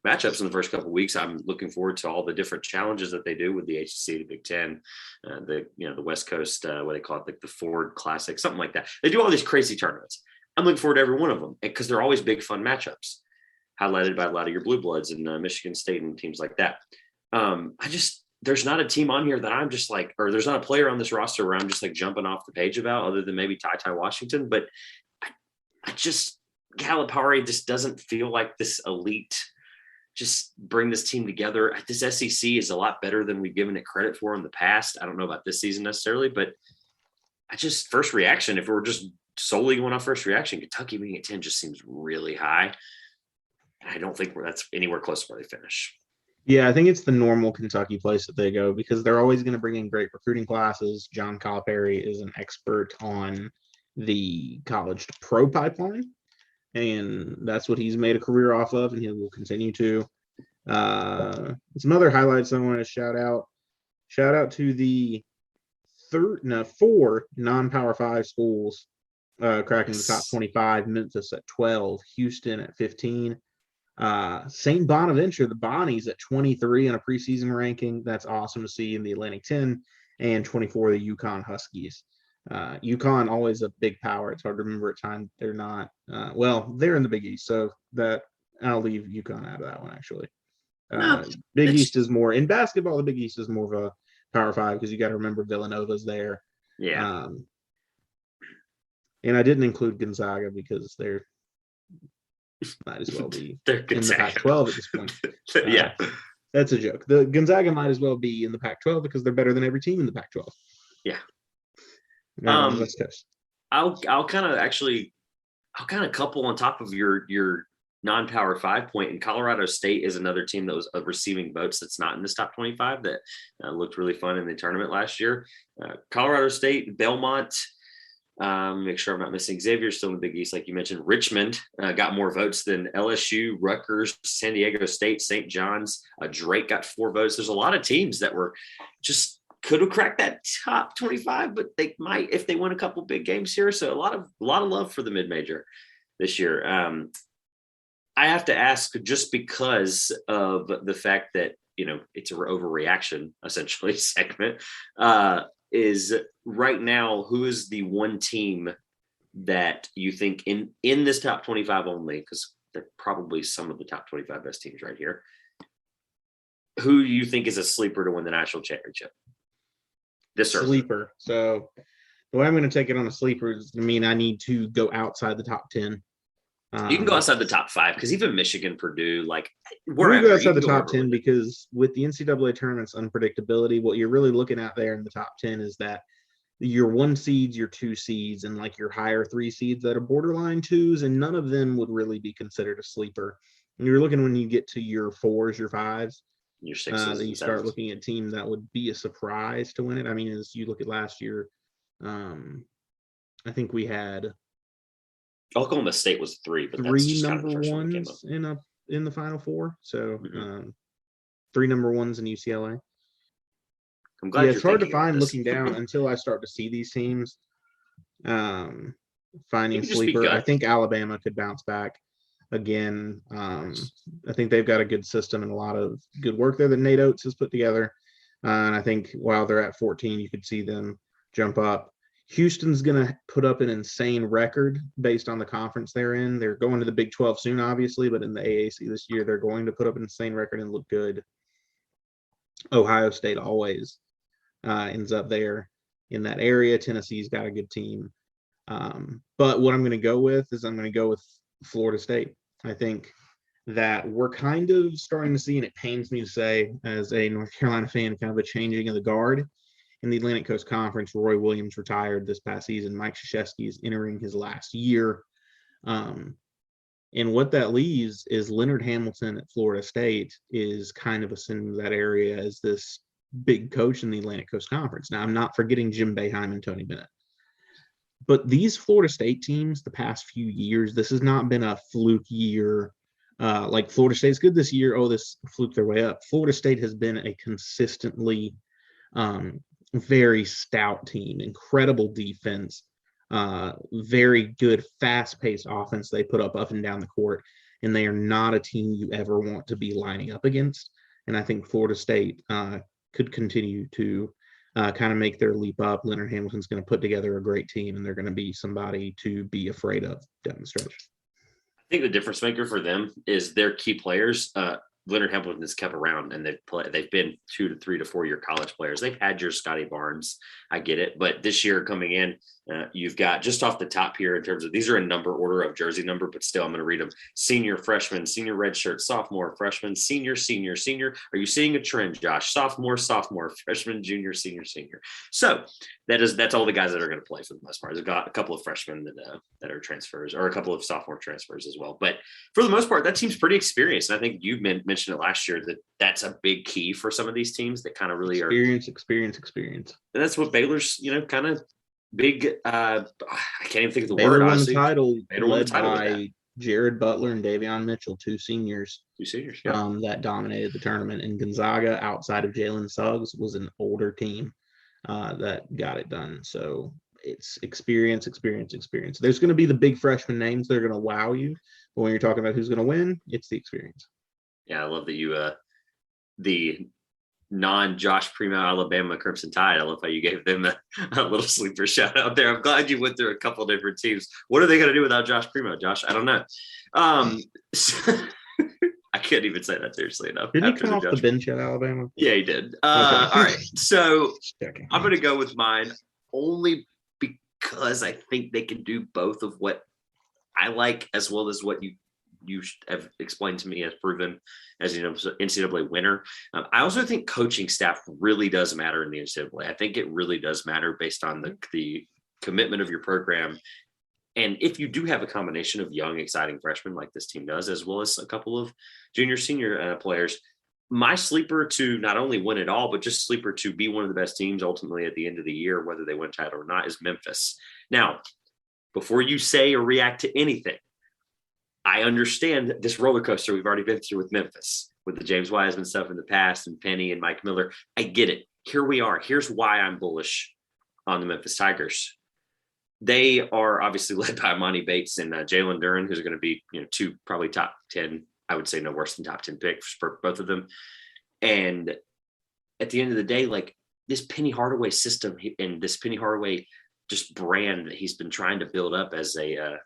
matchups in the first couple of weeks. I'm looking forward to all the different challenges that they do with the ACC, the Big Ten, the West Coast, what they call it, like the Ford Classic, something like that. They do all these crazy tournaments. I'm looking forward to every one of them because they're always big, fun matchups, highlighted by a lot of your Blue Bloods and Michigan State and teams like that. There's not a team on here that I'm just like, or there's not a player on this roster where I'm just like jumping off the page about, other than maybe Ty Washington. But Calipari just doesn't feel like this elite. Just bring this team together. This SEC is a lot better than we've given it credit for in the past. I don't know about this season necessarily, but first reaction, if we're just solely going off first reaction, Kentucky being at 10 just seems really high. I don't think that's anywhere close to where they finish. Yeah, I think it's the normal Kentucky place that they go because they're always going to bring in great recruiting classes. John Calipari is an expert on the college to pro pipeline, and that's what he's made a career off of, and he will continue to. Some other highlights I want to shout out. Shout out to the 4 non-Power 5 schools cracking the top 25. Memphis at 12, Houston at 15. St. Bonaventure, the Bonnies, at 23 in a preseason ranking. That's awesome to see in the Atlantic 10, and 24, the UConn Huskies. UConn always a big power. It's hard to remember at times they're not. They're in the Big East, so that I'll leave UConn out of that one actually. Big East is more in basketball. The Big East is more of a Power 5 because you got to remember Villanova's there. Yeah. And I didn't include Gonzaga because they're might as well be in the Pac-12 at this point. Yeah, that's a joke. The Gonzaga might as well be in the Pac-12 because they're better than every team in the Pac-12. Yeah. West Coast. I'll kind of couple on top of your non-power 5 point, and Colorado State is another team that was receiving votes that's not in this top 25 that looked really fun in the tournament last year. Colorado State, Belmont, make sure I'm not missing, Xavier's still in the Big East, like you mentioned. Richmond got more votes than LSU, Rutgers, San Diego State, St. John's. Drake got 4 votes. There's a lot of teams that were just could have cracked that top 25, but they might if they win a couple big games here. So a lot of love for the mid-major this year. I have to ask, just because of the fact that, it's an overreaction essentially segment, is right now, who is the one team that you think in this top 25 only, because they're probably some of the top 25 best teams right here, who you think is a sleeper to win the national championship? This sleeper. So the way I'm going to take it on a sleeper is to mean I need to go outside the top 10. You can go outside the top 5, because even Michigan, Purdue, like wherever. Go outside the top 10 because with the NCAA tournament's unpredictability, what you're really looking at there in the top 10 is that your 1 seeds, your 2 seeds, and like your higher 3 seeds that are borderline 2s, and none of them would really be considered a sleeper. And you're looking when you get to your 4s, your 5s, your 6s, then you start looking at teams that would be a surprise to win it. I mean, as you look at last year, I think we had Oklahoma State was 3, but 3 number 1s in the Final Four. So 3 number 1s in UCLA. I'm glad it's hard to find looking down until I start to see these teams. Finding sleeper, I think Alabama could bounce back again. I think they've got a good system and a lot of good work there that Nate Oates has put together. And I think while they're at 14, you could see them jump up. Houston's going to put up an insane record based on the conference they're in. They're going to the Big 12 soon, obviously, but in the AAC this year, they're going to put up an insane record and look good. Ohio State always ends up there in that area. Tennessee's got a good team. But what I'm going to go with is I'm going to go with Florida State. I think that we're kind of starting to see, and it pains me to say as a North Carolina fan, kind of a changing of the guard. In the Atlantic Coast Conference, Roy Williams retired this past season. Mike Krzyzewski is entering his last year. And what that leaves is Leonard Hamilton at Florida State is kind of ascending that area as this big coach in the Atlantic Coast Conference. Now, I'm not forgetting Jim Boeheim and Tony Bennett. But these Florida State teams, the past few years, this has not been a fluke year. Like Florida State's good this year. Oh, this fluked their way up. Florida State has been a consistently very stout team, incredible defense, very good fast-paced offense they put up and down the court, and they are not a team you ever want to be lining up against. And I think Florida State could continue to kind of make their leap up. Leonard Hamilton's going to put together a great team, and they're going to be somebody to be afraid of down the stretch. I think the difference maker for them is their key players. Leonard Hamilton has kept around, and they've been 2 to 3 to 4 year college players. They've had your Scotty Barnes. I get it. But this year coming in, you've got just off the top here in terms of these are in number order of jersey number, but still I'm going to read them. Senior, freshman, senior, redshirt, sophomore, freshman, senior, senior, senior. Are you seeing a trend, Josh? Sophomore, freshman, junior, senior, senior. So that's all the guys that are going to play for the most part. They've got a couple of freshmen that are transfers, or a couple of sophomore transfers as well. But for the most part, that team's pretty experienced. And I think you mentioned it last year that that's a big key for some of these teams that kind of really experience. And that's what Baylor's, kind of big. I can't even think of the Baylor word. Won the title, led by Jared Butler and Davion Mitchell, two seniors. Yeah. That dominated the tournament. And Gonzaga, outside of Jalen Suggs, was an older team that got it done. So it's experience. There's going to be the big freshman names that are going to wow you. But when you're talking about who's going to win, it's the experience. Yeah, I love that you the non-Josh Primo Alabama Crimson Tide. I love how you gave them a little sleeper shout out there. I'm glad you went through a couple different teams. What are they going to do without Josh Primo, Josh? I don't know. I can't even say that seriously enough. Did he come off the bench at Alabama? Yeah, he did. Okay. All right. So I'm going to go with mine only because I think they can do both of what I like as well as what you have explained to me as proven as NCAA winner. I also think coaching staff really does matter in the NCAA. I think it really does matter based on the commitment of your program And if you do have a combination of young, exciting freshmen like this team does, as well as a couple of junior, senior players, my sleeper to not only win it all, but just sleeper to be one of the best teams ultimately at the end of the year, whether they win title or not, is Memphis. Now, before you say or react to anything, I understand this roller coaster we've already been through with Memphis, with the James Wiseman stuff in the past and Penny and Mike Miller. I get it. Here we are. Here's why I'm bullish on the Memphis Tigers. They are obviously led by Amani Bates and Jalen Duren, who's going to be, two probably top 10, I would say no worse than top 10 picks for both of them. And at the end of the day, like this Penny Hardaway system and this Penny Hardaway just brand that he's been trying to build up as a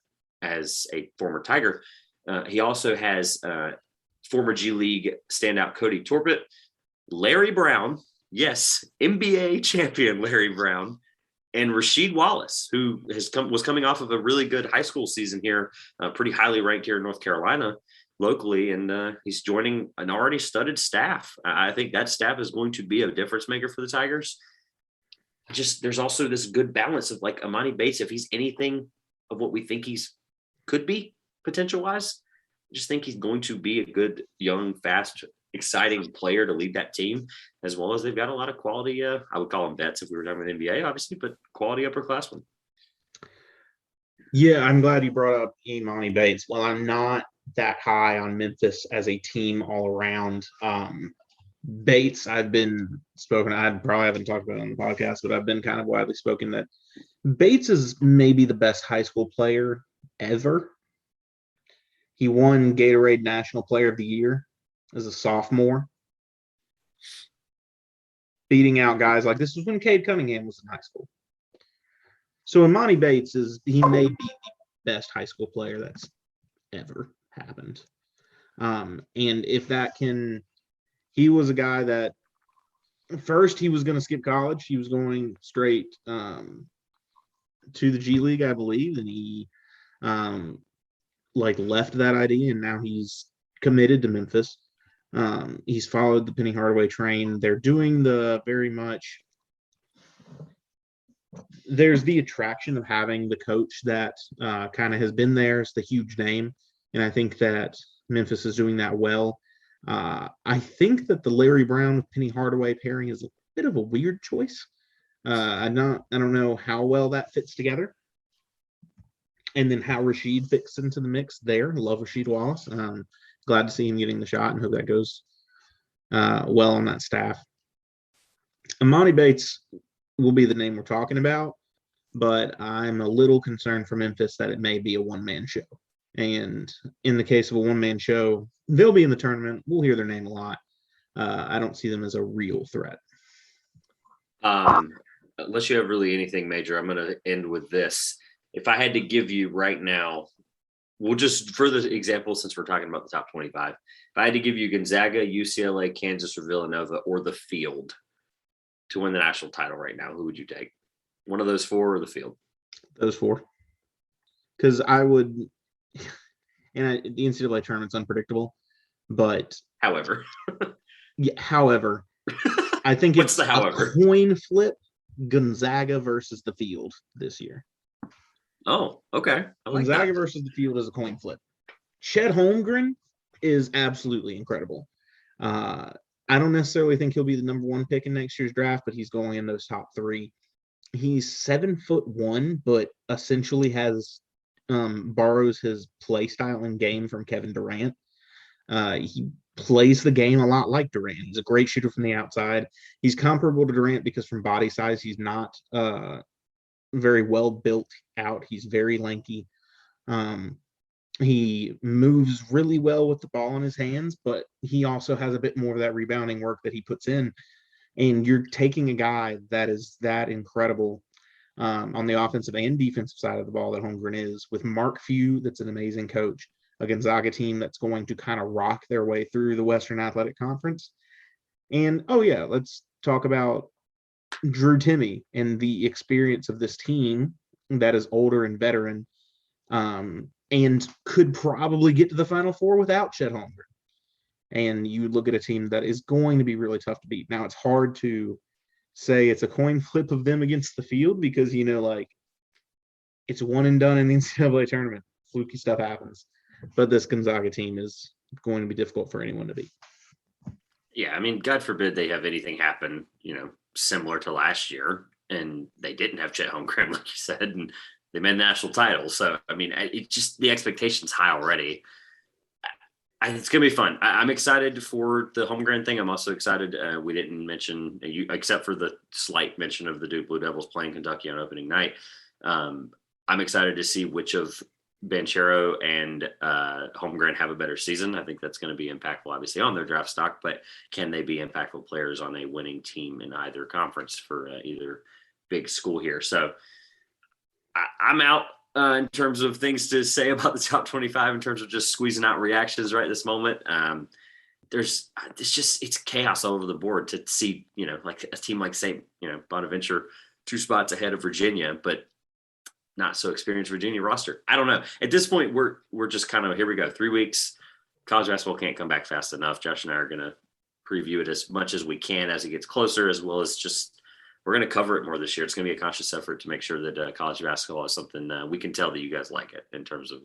former Tiger. He also has former G League standout Cody Torbett, Larry Brown, yes, NBA champion Larry Brown, and Rasheed Wallace, who was coming off of a really good high school season here, pretty highly ranked here in North Carolina locally, and he's joining an already studded staff. I think that staff is going to be a difference maker for the Tigers. There's also this good balance of like Amani Bates, if he's anything of what we think he's could be potential-wise, I just think he's going to be a good, young, fast, exciting player to lead that team, as well as they've got a lot of quality, I would call them vets if we were talking with NBA, obviously, but quality upperclassmen. Yeah, I'm glad you brought up Imani Bates. Well, I'm not that high on Memphis as a team all around. Bates, I probably haven't talked about it on the podcast, but I've been kind of widely spoken that Bates is maybe the best high school player ever. He won Gatorade National Player of the Year as a sophomore, beating out guys like this was when Cade Cunningham was in high school. So Imani Bates he may be the best high school player that's ever happened. And if that he was a guy that first he was going to skip college. He was going straight to the G League, I believe, and he left that idea, and now he's committed to Memphis. He's followed the Penny Hardaway train. They're doing there's the attraction of having the coach that kind of has been there. It's the huge name, and I think that Memphis is doing that well. I think that the Larry Brown with Penny Hardaway pairing is a bit of a weird choice. I don't know how well that fits together. And then how Rasheed fits into the mix there. I love Rasheed Wallace. Glad to see him getting the shot and hope that goes well on that staff. Amani Bates will be the name we're talking about, but I'm a little concerned for Memphis that it may be a one-man show. And in the case of a one-man show, they'll be in the tournament. We'll hear their name a lot. I don't see them as a real threat. Unless you have really anything major, I'm going to end with this. If I had to give you right now, we'll just, for the example, since we're talking about the top 25, if I had to give you Gonzaga, UCLA, Kansas, or Villanova, or the field to win the national title right now, who would you take? One of those four or the field? Those four. Because I would, and the NCAA tournament's unpredictable, but however, I think it's a coin flip, Gonzaga versus the field this year. Oh, okay. Gonzaga versus the field is a coin flip. Chet Holmgren is absolutely incredible. I don't necessarily think he'll be the number one pick in next year's draft, but he's going in those top three. He's 7'1", but essentially borrows his play style and game from Kevin Durant. He plays the game a lot like Durant. He's a great shooter from the outside. He's comparable to Durant because from body size, he's not very well built out. He's very lanky. He moves really well with the ball in his hands, but he also has a bit more of that rebounding work that he puts in. And you're taking a guy that is that incredible on the offensive and defensive side of the ball that Holmgren is, with Mark Few, that's an amazing coach, a Gonzaga team that's going to kind of rock their way through the Western Athletic Conference. And, let's talk about Drew Timme and the experience of this team that is older and veteran and could probably get to the Final Four without Chet Holmgren. And you look at a team that is going to be really tough to beat. Now, it's hard to say it's a coin flip of them against the field because, it's one and done in the NCAA tournament. Fluky stuff happens, but this Gonzaga team is going to be difficult for anyone to beat. Yeah, I mean, God forbid they have anything happen, similar to last year, and they didn't have Chet Holmgren, like you said, and they made national titles. So, I mean, the expectation's high already. It's going to be fun. I'm excited for the Holmgren thing. I'm also excited. We didn't mention, except for the slight mention of the Duke Blue Devils playing Kentucky on opening night. I'm excited to see which of Banchero and Holmgren have a better season. I think that's going to be impactful, obviously, on their draft stock, but can they be impactful players on a winning team in either conference for either big school here? So I'm out in terms of things to say about the top 25 in terms of just squeezing out reactions right this moment. It's chaos all over the board to see, like a team like St. Bonaventure 2 spots ahead of Virginia, but not so experienced Virginia roster. I don't know. At this point, we're just kind of, here we go. 3 weeks. College basketball can't come back fast enough. Josh and I are going to preview it as much as we can as it gets closer, as well as just, we're going to cover it more this year. It's going to be a conscious effort to make sure that college basketball is something we can tell that you guys like it in terms of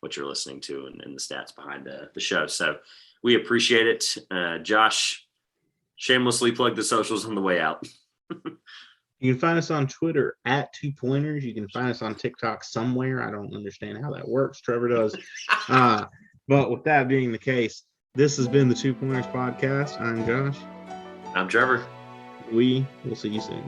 what you're listening to and the stats behind the show. So we appreciate it. Josh, shamelessly plug the socials on the way out. You can find us on Twitter at 2Pointers. You can find us on TikTok somewhere. I don't understand how that works. Trevor does. But with that being the case, this has been the 2 Pointers podcast. I'm Josh. I'm Trevor. We will see you soon.